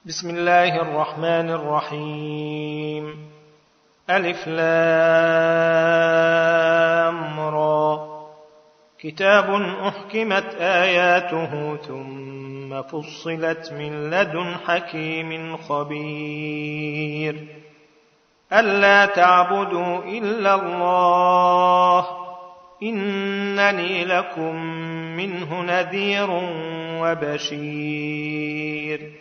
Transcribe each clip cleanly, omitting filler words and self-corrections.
بسم الله الرحمن الرحيم. ألف لام را. كتاب أحكمت آياته ثم فصلت من لدن حكيم خبير. ألا تعبدوا إلا الله إنني لكم منه نذير وبشير.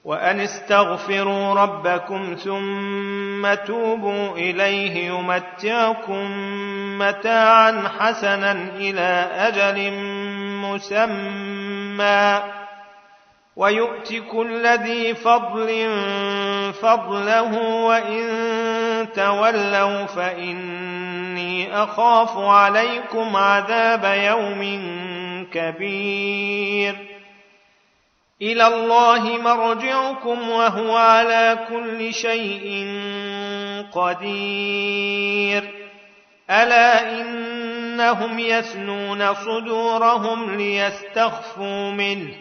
وأن استغفروا ربكم ثم توبوا إليه يمتعكم متاعا حسنا إلى أجل مسمى ويؤت كل ذي فضل فضله وإن تولوا فإني أخاف عليكم عذاب يوم كبير. إلى الله مرجعكم وهو على كل شيء قدير. ألا إنهم يثنون صدورهم ليستخفوا منه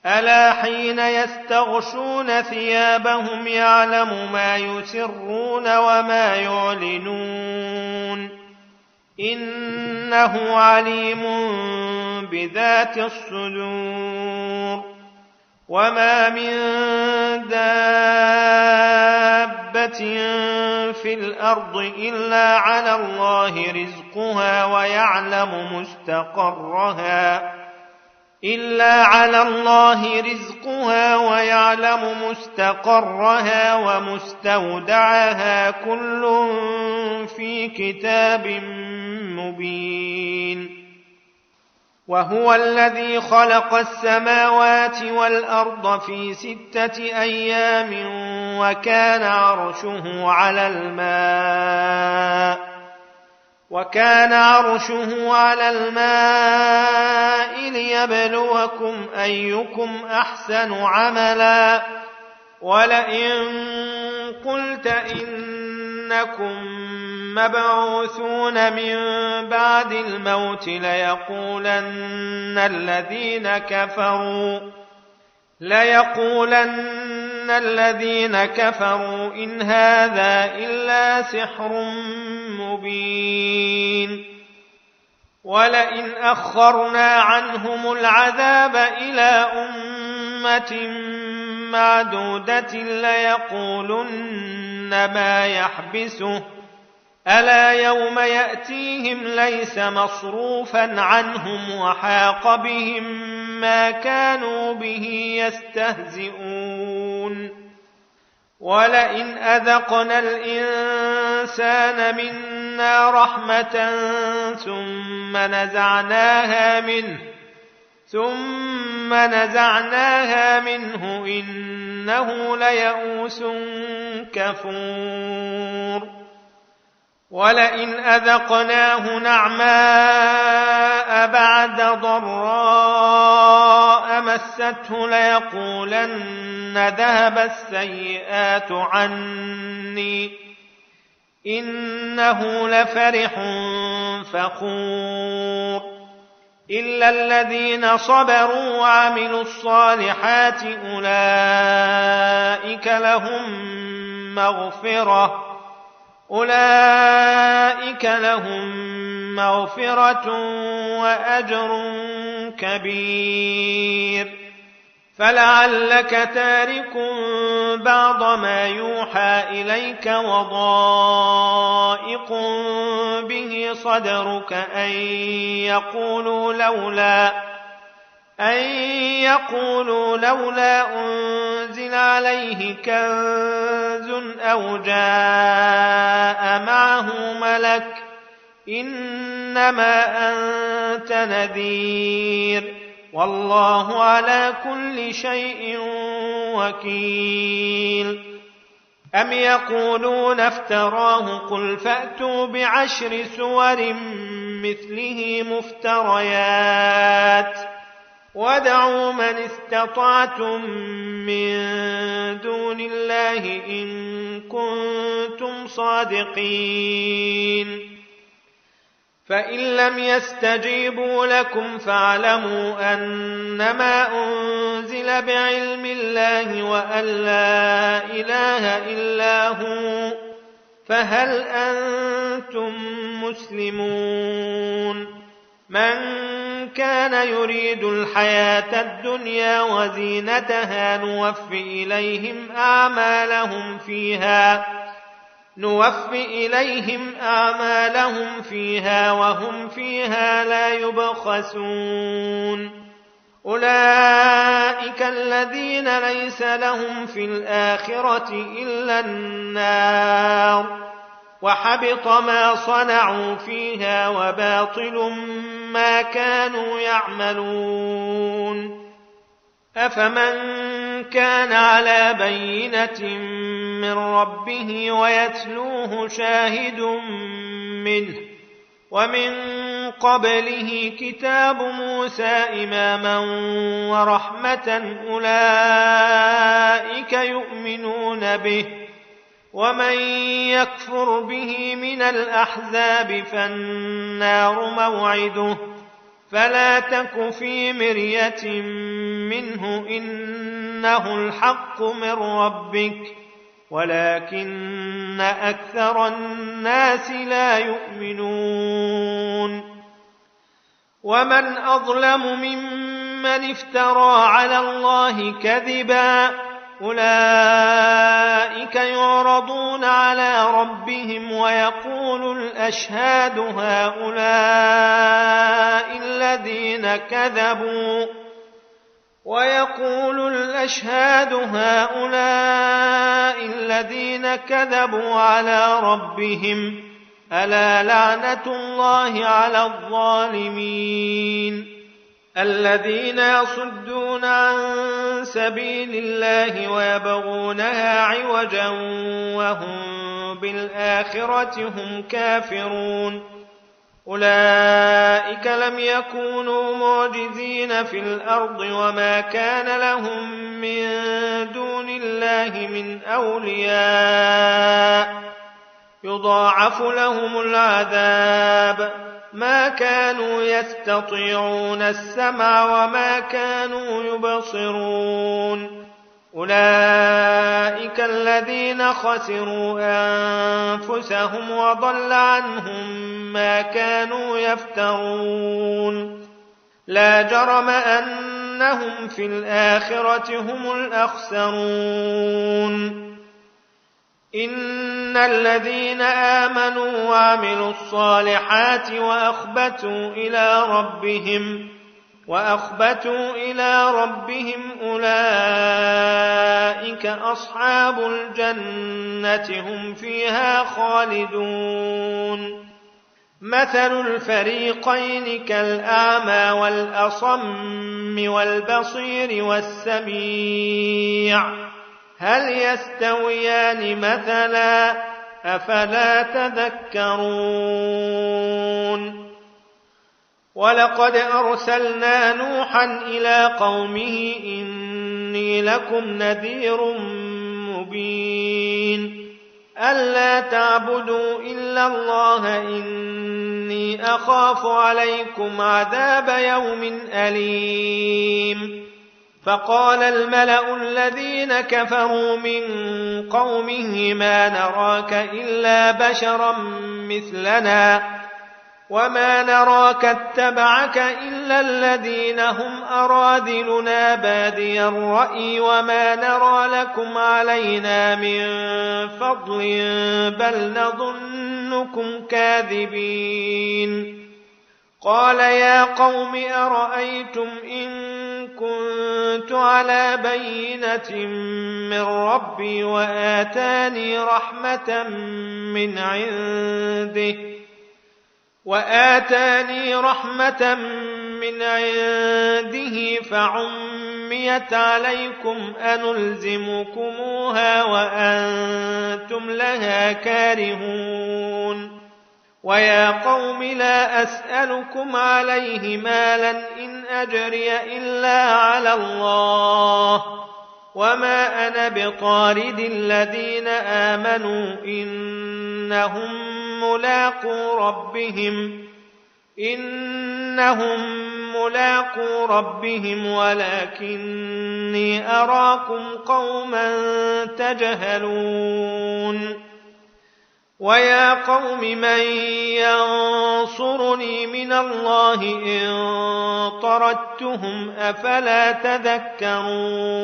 ألا حين يستغشون ثيابهم يعلم ما يسرون وما يعلنون إنه عليم بذات الصدور. وما من دابة في الأرض إلا على الله رزقها ويعلم مستقرها ومستودعها كل في كتاب مبين. وهو الذي خلق السماوات والأرض في 6 أيام وكان عرشه على الماء ليبلوكم أيكم أحسن عملا. ولئن قلت إنكم مبعوثون من بعد الموت ليقولن الذين كفروا إن هذا إلا سحر مبين. ولئن أخرنا عنهم العذاب إلى أمة معدودة ليقولن ما يحبسه ألا يوم يأتيهم ليس مصروفا عنهم وحاق بهم ما كانوا به يستهزئون. ولئن أذقنا الإنسان منا رحمة ثم نزعناها منه إنه ليئوس كفور. ولئن أذقناه نعماء بعد ضراء مسته ليقولن ذهب السيئات عني إنه لفرح فخور. إلا الذين صبروا وعملوا الصالحات أولئك لهم مغفرة وأجر كبير. فلعلك تارك بعض ما يوحى إليك وضائق به صدرك أن يقولوا لولا أنزل عليه كنز أو جاء معه ملك إنما أنت نذير والله على كل شيء وكيل. أم يقولون افتراه قل فأتوا ب10 سور مثله مفتريات وادعوا من استطعتم من دون الله إن كنتم صادقين. فإن لم يستجيبوا لكم فاعلموا أنما أنزل بعلم الله وأن لا إله إلا هو فهل أنتم مسلمون من كان يريد الحياة الدنيا وزينتها نوفي إليهم أعمالهم فيها وهم فيها لا يبخسون أولئك الذين ليس لهم في الآخرة إلا النار وحبط ما صنعوا فيها وباطل ما كانوا يعملون أفمن كان على بينة من ربه ويتلوه شاهد منه ومن قبله كتاب موسى إماما ورحمة أولئك يؤمنون به ومن يكفر به من الأحزاب فالنار موعده فلا تك في مرية منه إنه الحق من ربك ولكن أكثر الناس لا يؤمنون ومن أظلم ممن افترى على الله كذبا أولئك يعرضون على ربهم ويقول الأشهاد هؤلاء الذين كذبوا على ربهم ألا لعنة الله على الظالمين الذين يصدون عن سبيل الله ويبغونها عوجا وهم بالآخرة هم كافرون أولئك لم يكونوا معجزين في الأرض وما كان لهم من دون الله من أولياء يضاعف لهم العذاب ما كانوا يستطيعون السمع وما كانوا يبصرون أولئك الذين خسروا أنفسهم وضل عنهم ما كانوا يفترون لا جرم أنهم في الآخرة هم الأخسرون إن الذين آمنوا وعملوا الصالحات وأخبتوا إلى ربهم أولئك أصحاب الجنة هم فيها خالدون مثل الفريقين كالأعمى والأصم والبصير والسميع هل يستويان مثلا أفلا تذكرون ولقد أرسلنا نوحا إلى قومه إني لكم نذير مبين ألا تعبدوا إلا الله إني أخاف عليكم عذاب يوم أليم فقال الملأ الذين كفروا من قومه ما نراك إلا بشرا مثلنا وما نراك اتبعك إلا الذين هم أراذلنا بادي الرأي وما نرى لكم علينا من فضل بل نظنكم كاذبين قال يا قوم أرأيتم إن كنت على بينة من ربي وآتاني رحمة من عنده فعميت عليكم أنلزمكموها وأنتم لها كارهون ويا قوم لا أسألكم عليه مالا إن أجري إلا على الله وما أنا بطارد الذين آمنوا إنهم ملاقو ربهم إنهم ملاقو ربهم ولكني أراكم قوما تجهلون ويا قوم من ينصرني من الله إن طردتهم أفلا تذكرون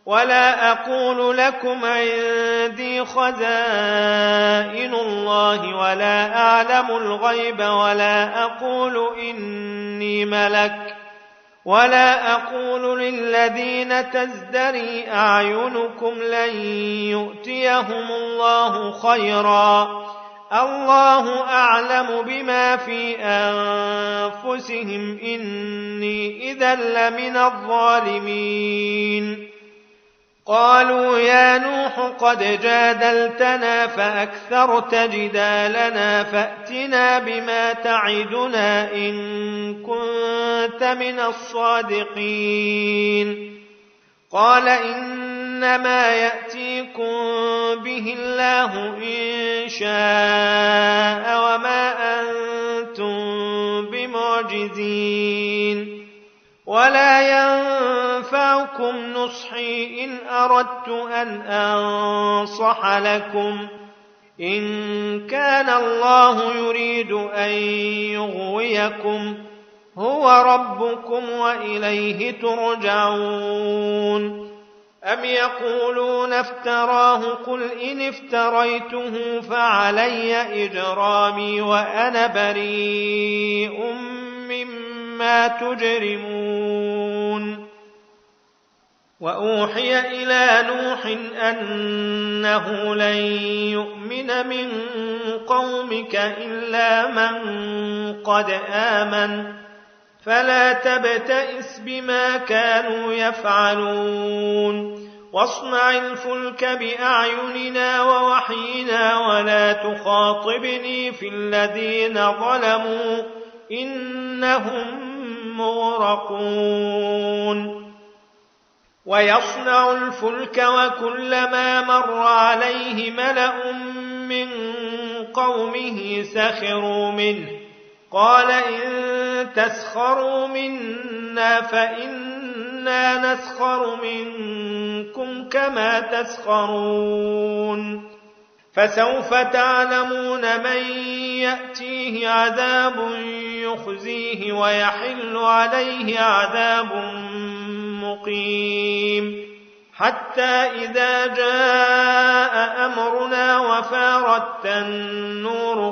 ولا أقول لكم عندي خزائن الله ولا أعلم الغيب ولا أقول إني ملك ولا أقول للذين تزدري أعينكم لن يؤتيهم الله خيرا الله أعلم بما في أنفسهم إني إذا لمن الظالمين قالوا يا نوح قد جادلتنا فأكثرت جدالنا فأتنا بما تعدنا إن كنت من الصادقين قال إنما يأتيكم به الله إن شاء وما أنتم بمعجزين ولا ينفعكم نصحي إن أردت أن أنصح لكم إن كان الله يريد أن يغويكم هو ربكم وإليه ترجعون أم يقولون افتراه قل إن افتريته فعلي إجرامي وأنا بريء مما تجرمون وأوحي إلى نوح أنه لن يؤمن من قومك إلا من قد آمن فلا تبتئس بما كانوا يفعلون واصنع الفلك بأعيننا ووحينا ولا تخاطبني في الذين ظلموا إنهم مغرقون ويصنع الفلك وكلما مر عليه ملأ من قومه سخروا منه قال إن تسخروا منا فإنا نسخر منكم كما تسخرون فسوف تعلمون من يأتيه عذاب يخزيه ويحل عليه عذاب مقيم حتى إذا جاء أمرنا وفارت النور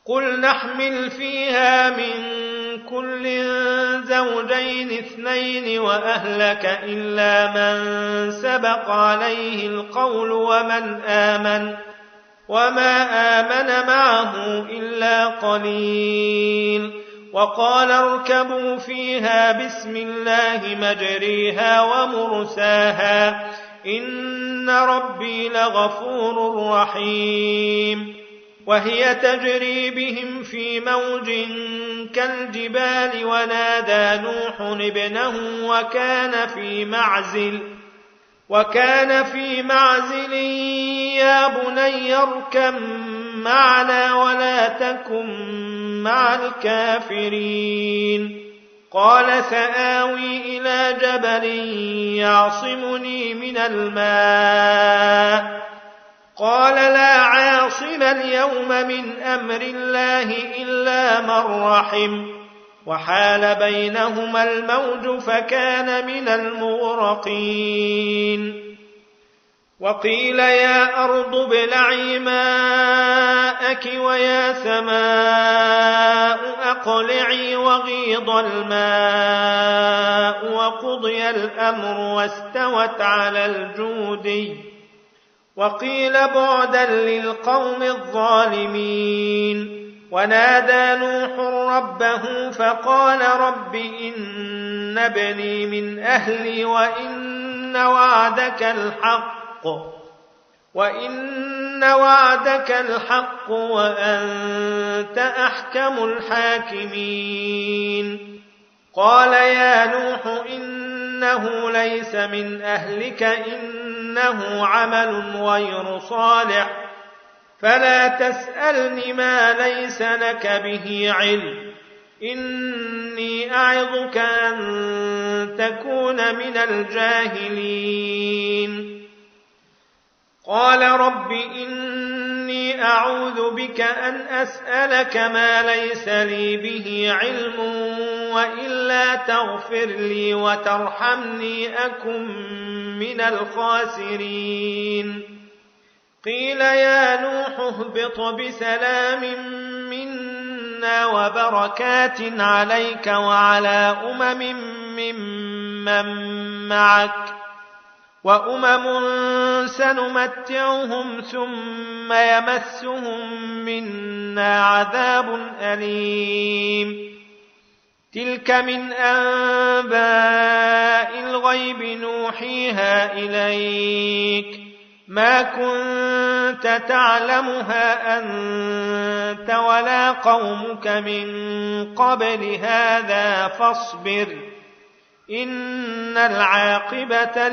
قل نحمل فيها من كل زوجين اثنين وأهلك إلا من سبق عليه القول وما آمن معه إلا قليل وقال اركبوا فيها بسم الله مجريها ومرساها إن ربي لغفور رحيم وهي تجري بهم في موج كالجبال ونادى نوح ابنه وكان في معزل يا بني اركب معنا ولا تكن مع الكافرين قال سآوي إلى جبل يعصمني من الماء قال لا عاصم اليوم من أمر الله إلا من رحم وحال بينهما الموج فكان من المغرقين وقيل يا أرض ابلعي ماءك ويا سماء أقلعي وغيض الماء وقضي الأمر واستوت على الجودي وقيل بعدا للقوم الظالمين ونادى نوح ربه فقال رب إن ابني من أهلي وإن وعدك الحق وأنت أحكم الحاكمين قال يا نوح إنه ليس من أهلك إنه عمل غير صالح فلا تسألني ما ليس لك به علم، إني أعظك أن تكون من الجاهلين. قال رب إني أعوذ بك أن أسألك ما ليس لي به علم، وإلا تغفر لي وترحمني أكن من الخاسرين. قيل يا نوح اهبط بسلام منا وبركات عليك وعلى أمم ممن معك، وأمم سنمتعهم ثم يمسهم منا عذاب أليم. تلك من أنباء الغيب نوحيها إليك، ما كنت تعلمها أنت ولا قومك من قبل هذا، فاصبر إن العاقبة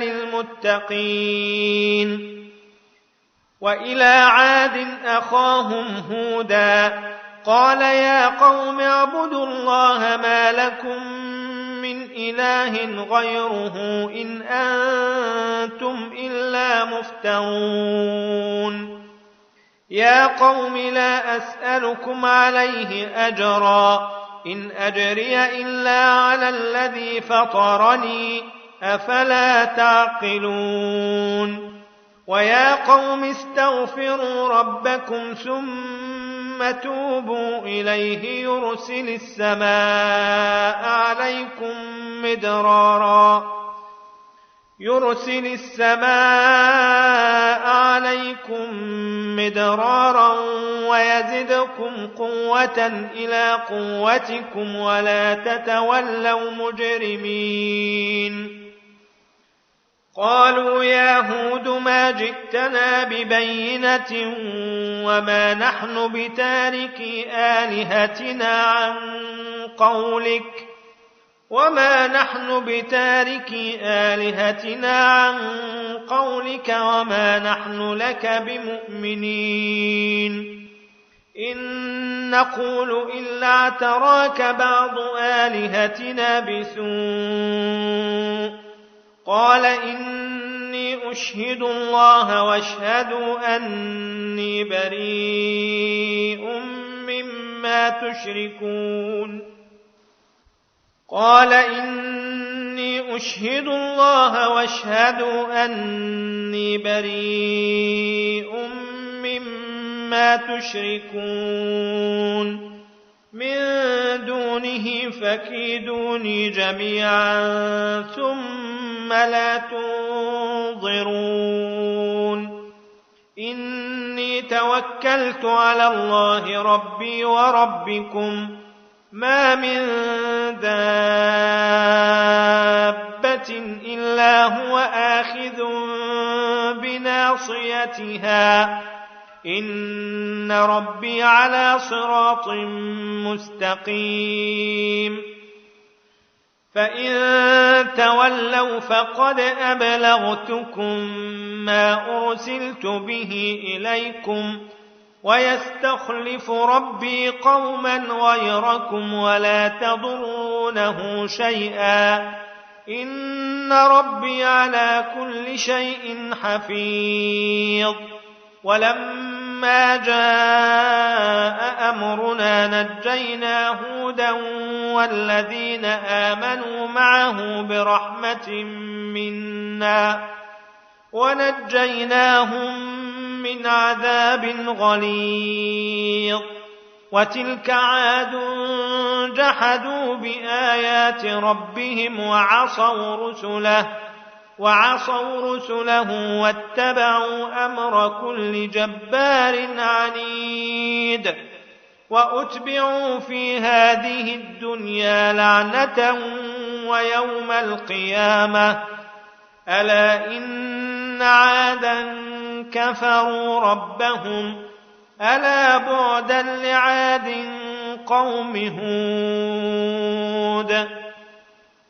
للمتقين. وإلى عاد أخاهم هودا قال يا قوم اعبدوا الله ما لكم من إله غيره إن أنتم إلا مفترون. يا قوم لا أسألكم عليه أجرا، إن أجري إلا على الذي فطرني، أفلا تعقلون. ويا قوم استغفروا ربكم ثم توبوا إليه يرسل السماء عليكم مدرارا ويزدكم قوة إلى قوتكم ولا تتولوا مجرمين. قالوا يا هود ما جئتنا ببينة وما نحن بتاركي آلهتنا عن قولك وما نحن لك بمؤمنين. إن نقول إلا اعتراك بعض آلهتنا بسوء. قال إني أشهد الله واشهدوا أني بريء مما تشركون من دونه فكيدوني جميعا ثم لا تنظرون. إني توكلت على الله ربي وربكم ما من دابة إلا هو آخذ بناصيتها إن ربي على صراط مستقيم. فإن تولوا فقد أبلغتكم ما أرسلت به إليكم ويستخلف ربي قوما غيركم ولا تضرونه شيئا إن ربي على كل شيء حفيظ. ولما جاء أمرنا نجينا هودا والذين آمنوا معه برحمة منا ونجيناهم من عذاب غليظ. وتلك عاد جحدوا بآيات ربهم وعصوا رسله واتبعوا أمر كل جبار عنيد. وأتبعوا في هذه الدنيا لعنة ويوم القيامة ألا إن عادا كفروا ربهم ألا بعدا لعاد قوم هود.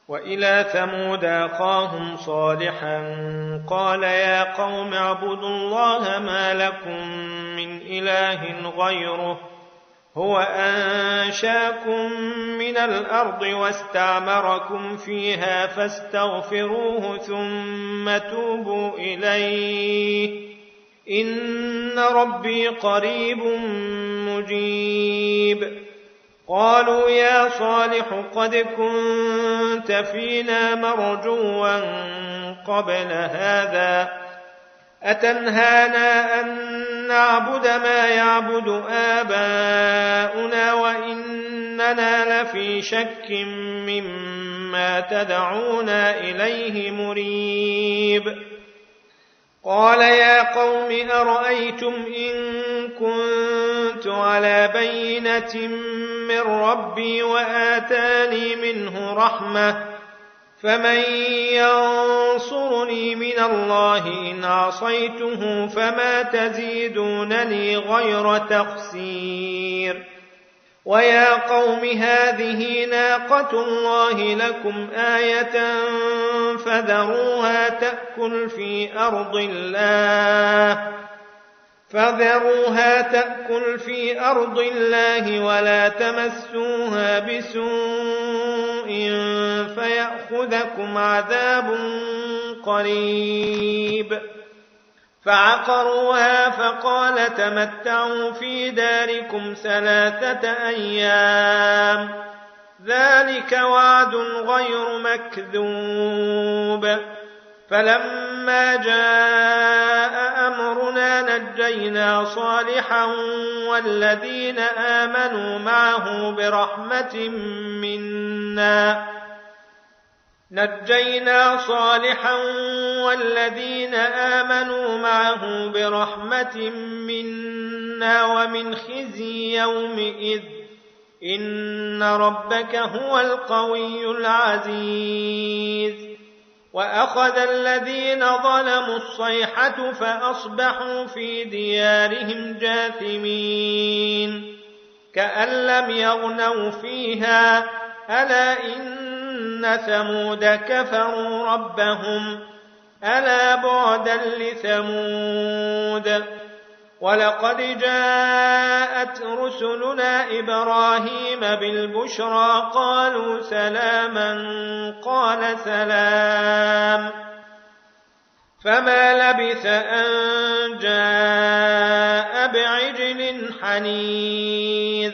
وإلى ثمود أخاهم صالحا قال يا قوم اعبدوا الله ما لكم من إله غيره هو أنشاكم من الأرض واستعمركم فيها فاستغفروه ثم توبوا إليه إن ربي قريب مجيب. قالوا يا صالح قد كنت فينا مرجوا قبل هذا أتنهانا أن نعبد ما يعبد آباؤنا وإننا لفي شك مما تدعونا إليه مريب. قال يا قوم أرأيتم إن كنت على بينة من ربي وآتاني منه رحمة فمن ينصرني من الله إن عصيته فما تزيدونني غير تخسير. ويا قوم هذه ناقة الله لكم آية فذروها تأكل في أرض الله ولا تمسوها بسوء فيأخذكم عذاب قريب. فعقروها فقال تمتعوا في داركم 3 أيام ذلك وعد غير مكذوب. فلما جاء أمرنا نجينا صالحا والذين آمنوا معه برحمة منا ومن خزي يومئذ إن ربك هو القوي العزيز. وأخذ الذين ظلموا الصيحة فأصبحوا في ديارهم جاثمين كأن لم يغنوا فيها ألا إن ثمود كفروا ربهم ألا بعدا لثمود. ولقد جاءت رسلنا إبراهيم بالبشرى قالوا سلاما قال سلام فما لبث أن جاء بعجل حنيذ.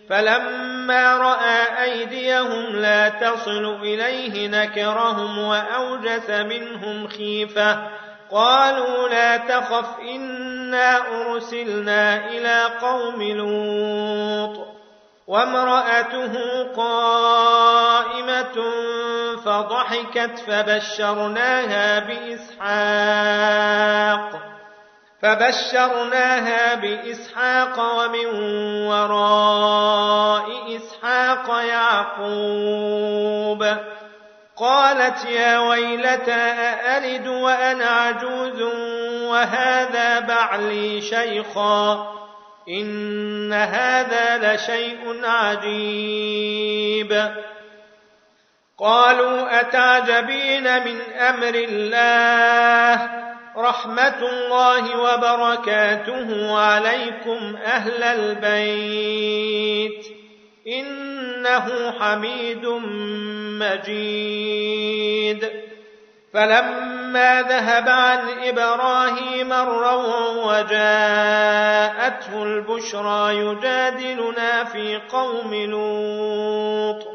فلما رأى أيديهم لا تصل إليه نكرهم وأوجس منهم خيفة قالوا لا تخف إنا أرسلنا إلى قوم لوط وامرأته قائمة فضحكت فبشرناها بإسحاق ومن وراء إسحاق يعقوب. قالت يا ويلتى أألد وأنا عجوز وهذا بعلي شيخا إن هذا لشيء عجيب. قالوا أتعجبين من أمر الله رحمة الله وبركاته عليكم أهل البيت إنه حميد مجيد. فلما ذهب عن إبراهيم الروع وجاءته البشرى يجادلنا في قوم لوط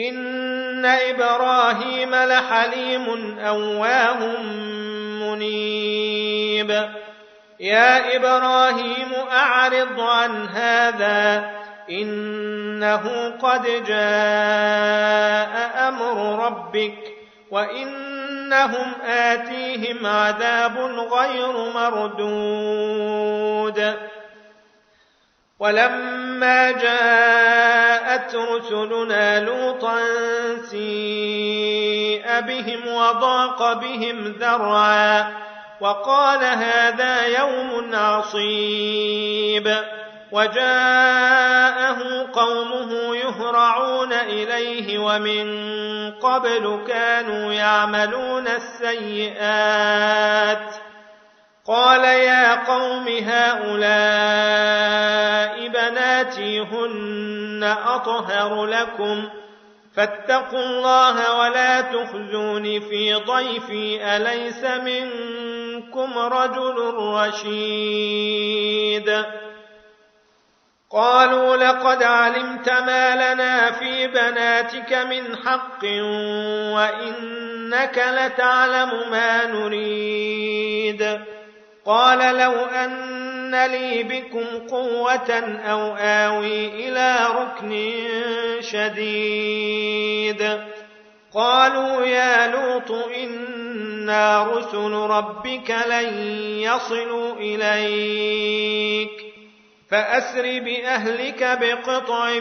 إن إبراهيم لحليم أواه منيب. يا إبراهيم أعرض عن هذا إنه قد جاء أمر ربك وإنهم آتيهم عذاب غير مردود. ولما جاءت رسلنا لوطا سيء بهم وضاق بهم ذرعا وقال هذا يوم عصيب. وجاءه قومه يهرعون إليه ومن قبل كانوا يعملون السيئات قال يا قوم هؤلاء بناتي هن أطهر لكم فاتقوا الله ولا تخزوني في ضيفي أليس منكم رجل رشيد قالوا لقد علمت ما لنا في بناتك من حق وإنك لتعلم ما نريد قال لو أن لي بكم قوة أو آوي إلى ركن شديد قالوا يا لوط إنا رسل ربك لن يصلوا إليك فأسر بأهلك بقطع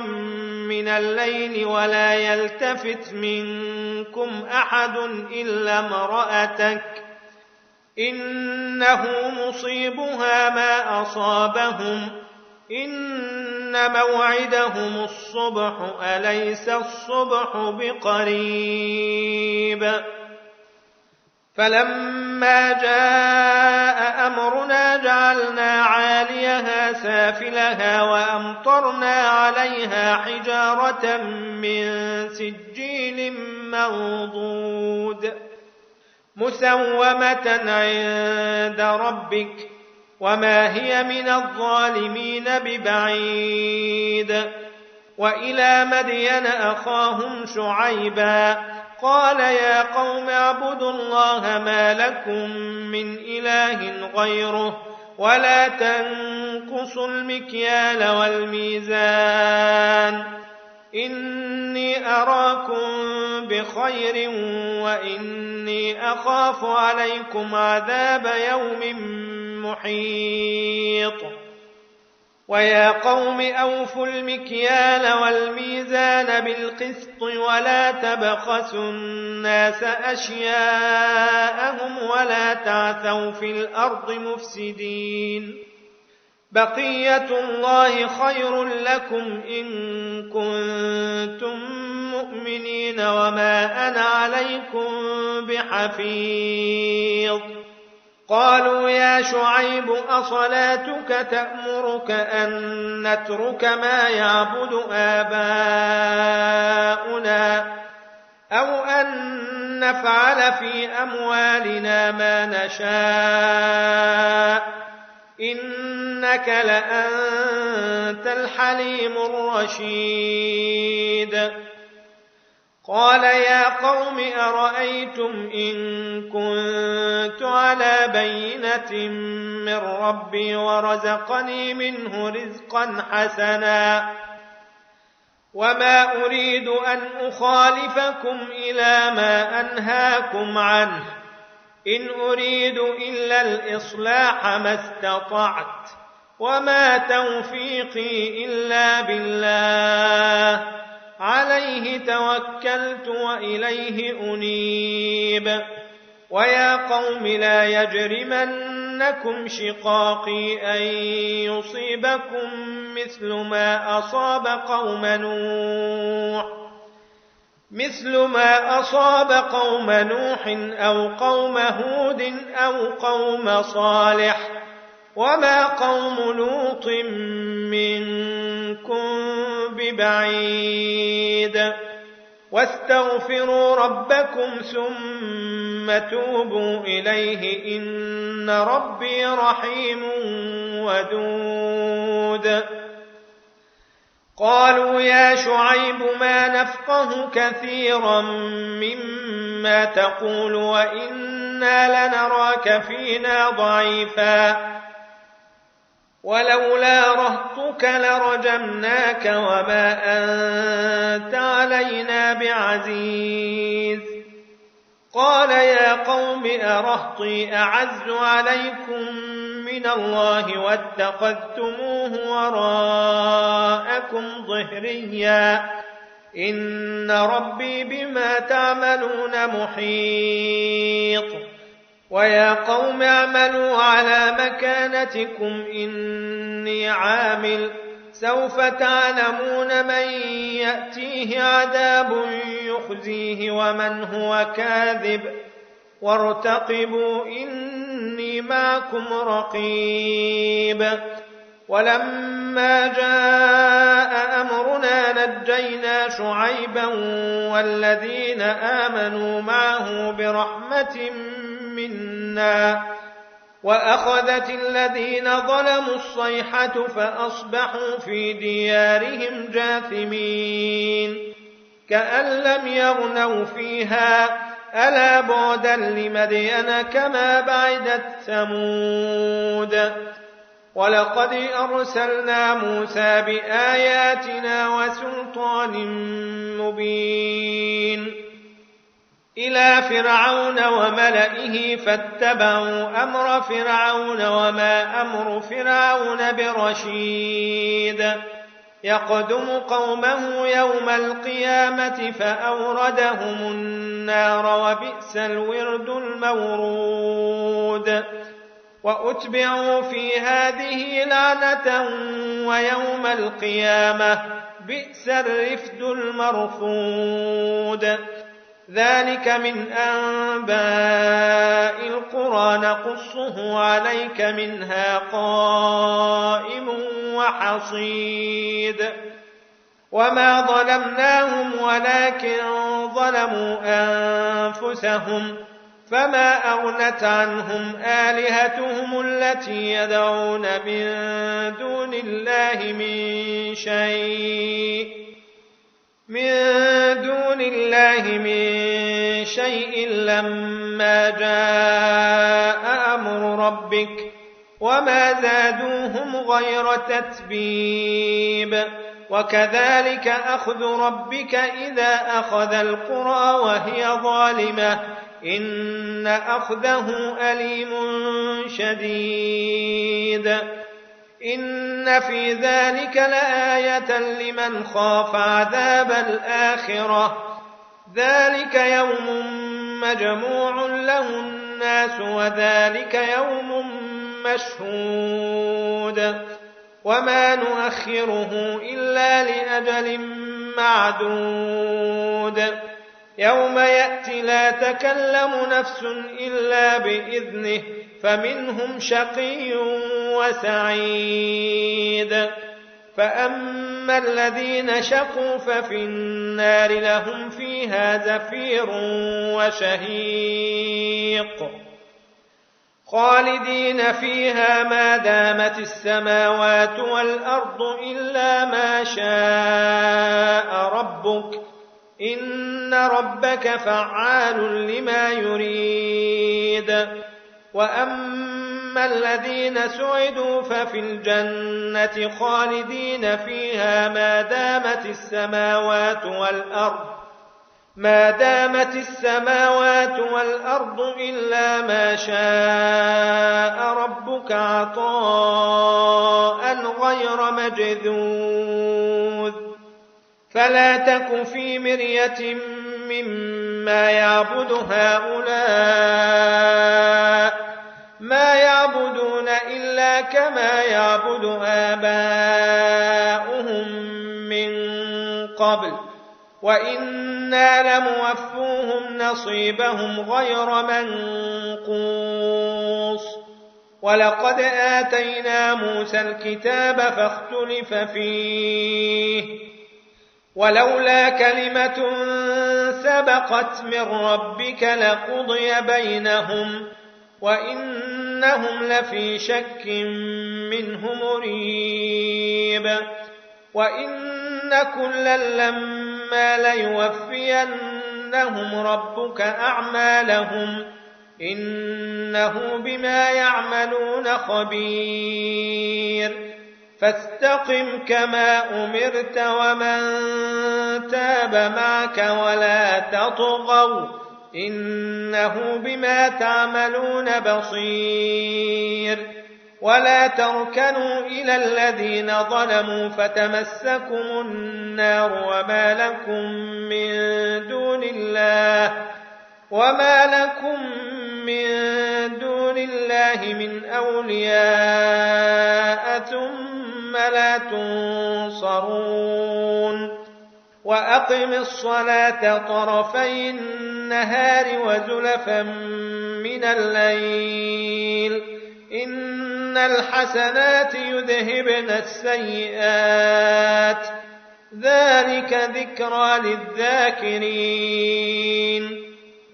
من الليل ولا يلتفت منكم أحد إلا امرأتك إنه مصيبها ما أصابهم إن موعدهم الصبح أليس الصبح بقريب فلما جاء أمرنا جعلنا عاليها سافلها وأمطرنا عليها حجارة من سجيل منضود مسومة عند ربك وما هي من الظالمين ببعيد وإلى مدين أخاهم شعيبا قال يا قوم اعبدوا الله ما لكم من إله غيره ولا تنقصوا المكيال والميزان إني أراكم بخير وإني أخاف عليكم عذاب يوم محيط ويا قوم أوفوا المكيال والميزان بالقسط ولا تبخسوا الناس أشياءهم ولا تعثوا في الأرض مفسدين بقية الله خير لكم إن كنتم مؤمنين وما أنا عليكم بحفيظ قالوا يا شعيب أصلاتك تأمرك أن نترك ما يعبد آباؤنا أو أن نفعل في أموالنا ما نشاء إنك لأنت الحليم الرشيد قال يا قوم أرأيتم إن كنت على بينة من ربي ورزقني منه رزقا حسنا وما أريد أن أخالفكم إلى ما أنهاكم عنه إن أريد إلا الإصلاح ما استطعت وما توفيقي إلا بالله عليه توكلت وإليه أنيب ويا قوم لا يجرمنكم شقاقي أن يصيبكم مثل ما أصاب قوم نوح أو قوم هود أو قوم صالح وما قوم لوط منكم ببعيد واستغفروا ربكم ثم توبوا إليه إن ربي رحيم ودود قالوا يا شعيب ما نفقه كثيرا مما تقول وإنا لنراك فينا ضعيفا ولولا رهطك لرجمناك وما أنت علينا بعزيز قال يا قوم أرهطي أعز عليكم من الله واتخذتموه وراءكم ظهريا إن ربي بما تعملون محيط ويا قوم اعملوا على مكانتكم إني عامل سوف تعلمون من يأتيه عذاب يخزيه ومن هو كاذب وارتقبوا إني معكم رقيب. ولما جاء أمرنا نجينا شعيبا والذين آمنوا معه برحمة منا وأخذت الذين ظلموا الصيحة فأصبحوا في ديارهم جاثمين كأن لم يغنوا فيها ألا بعدا لمدين كما بعدت ثمود. ولقد أرسلنا موسى بآياتنا وسلطان مبين إلى فرعون وملئه فاتبعوا أمر فرعون وما أمر فرعون برشيد يقدم قومه يوم القيامة فأوردهم النار وبئس الورد المورود. وأتبعوا في هذه لعنة ويوم القيامة بئس الرفد المرفود. ذلك من أنباء القرى نقصه عليك منها قائم وحصيد. وما ظلمناهم ولكن ظلموا أنفسهم فما أغنت عنهم آلهتهم التي يدعون من دون الله من شيء لما جاء أمر ربك وما زادوهم غير تتبيب. وكذلك أخذ ربك إذا أخذ القرى وهي ظالمة إن أخذه أليم شديد. إن في ذلك لآية لمن خاف عذاب الآخرة ذلك يوم مجموع له الناس وذلك يوم مشهود وما نؤخره إلا لأجل معدود. يوم يأتي لا تكلم نفس إلا بإذنه فمنهم شقي وسعيد. فأما الذين شقوا ففي النار لهم فيها زفير وشهيق خالدين فيها ما دامت السماوات والأرض إلا ما شاء ربك إن ربك فعال لما يريد. وأما الذين سعدوا ففي الجنة خالدين فيها ما دامت السماوات والأرض إلا ما شاء ربك عطاء غير مجذوذ. فلا تك في مرية مما يعبد هؤلاء ما يعبدون إلا كما يعبد آباؤهم من قبل وإنا لموفوهم نصيبهم غير منقوص. ولقد آتينا موسى الكتاب فاختلف فيه ولولا كلمة سبقت من ربك لقضي بينهم وإنهم لفي شك منه مريب. وإن كلا لما ليوفينهم ربك أعمالهم إنه بما يعملون خبير. فاستقم كما أمرت ومن تاب معك ولا تطغوا إنه بما تعملون بصير. ولا تركنوا إلى الذين ظلموا فتمسكم النار وما لكم من الله من أولياء ثم لا تنصرون وأقم الصلاة طرفي النهار وزلفا من الليل إن الحسنات يذهبن السيئات ذلك ذكرى للذاكرين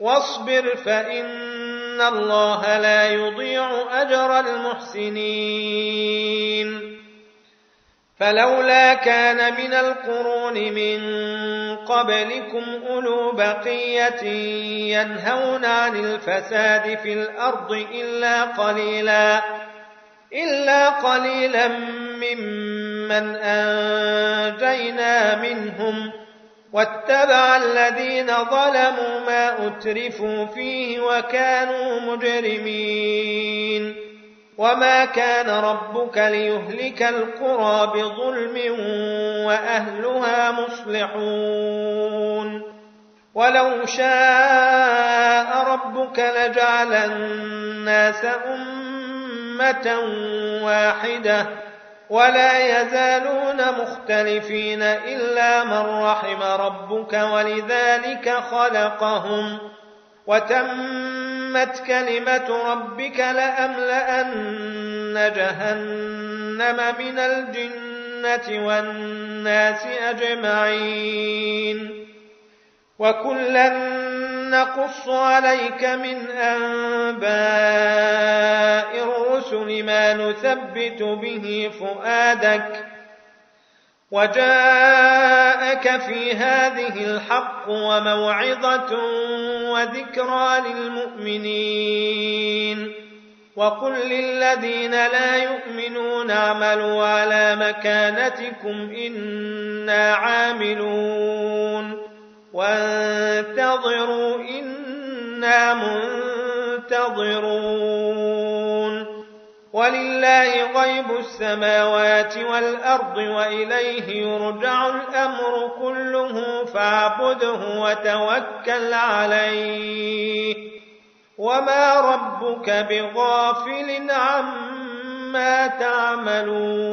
واصبر فإن الله لا يضيع أجر المحسنين فلولا كان من القرون من قبلكم أولو بقية ينهون عن الفساد في الأرض إلا قليلا ممن أنجينا منهم واتبع الذين ظلموا ما أترفوا فيه وكانوا مجرمين وما كان ربك ليهلك القرى بظلم وأهلها مصلحون ولو شاء ربك لجعل الناس أمة واحدة ولا يزالون مختلفين إلا من رحم ربك ولذلك خلقهم وتمت كلمة ربك لأملأن جهنم من الجنة والناس أجمعين وكلا نقص عليك من أنباء الرسل ما نثبت به فؤادك وجاءك في هذه الحق وموعظة وذكرى للمؤمنين وقل للذين لا يؤمنون اعملوا على مكانتكم إنا عاملون وانتظروا إنا منتظرون ولله غيب السماوات والأرض وإليه يرجع الأمر كله فاعبده وتوكل عليه وما ربك بغافل عما تعملون